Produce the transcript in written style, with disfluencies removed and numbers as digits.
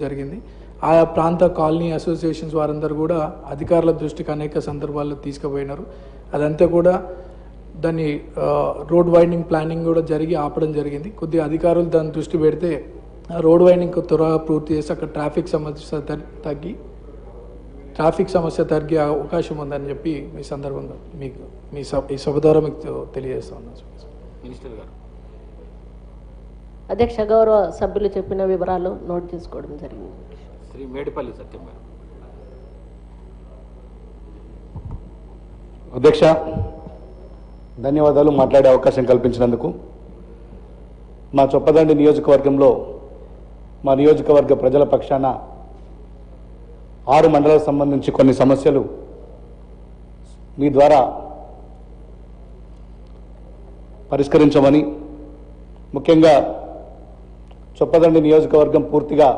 జరిగింది. ఆయా ప్రాంత కాలనీ అసోసియేషన్స్ వారందరూ కూడా అధికారుల దృష్టికి అనేక సందర్భాల్లో తీసుకుపోయినారు. అదంతా కూడా దాన్ని రోడ్ వైండింగ్ ప్లానింగ్ కూడా జరిగి ఆపడం జరిగింది. కొద్దిగా అధికారులు దాన్ని దృష్టి పెడితే రోడ్ వైండింగ్ త్వరగా పూర్తి చేసి అక్కడ ట్రాఫిక్ సమస్య తగ్గే అవకాశం ఉందని చెప్పి మీ సందర్భంగా మీకు ఈ సభ ద్వారా మీకు తెలియజేస్తా ఉన్నాను. మినిస్టర్ గారు, అధ్యక్ష గౌరవ సభ్యులు చెప్పిన వివరాలు నోట్ చేసుకోవడం జరిగింది. శ్రీ మేడిపల్లి సత్యం గారు. అధ్యక్ష, ధన్యవాదాలు మాట్లాడే అవకాశం కల్పించినందుకు. మా చొప్పదండి నియోజకవర్గంలో మా నియోజకవర్గ ప్రజల పక్షాన 6 మండలాలకు సంబంధించి కొన్ని సమస్యలు మీ ద్వారా పరిష్కరించమని, ముఖ్యంగా చొప్పదండి నియోజకవర్గం పూర్తిగా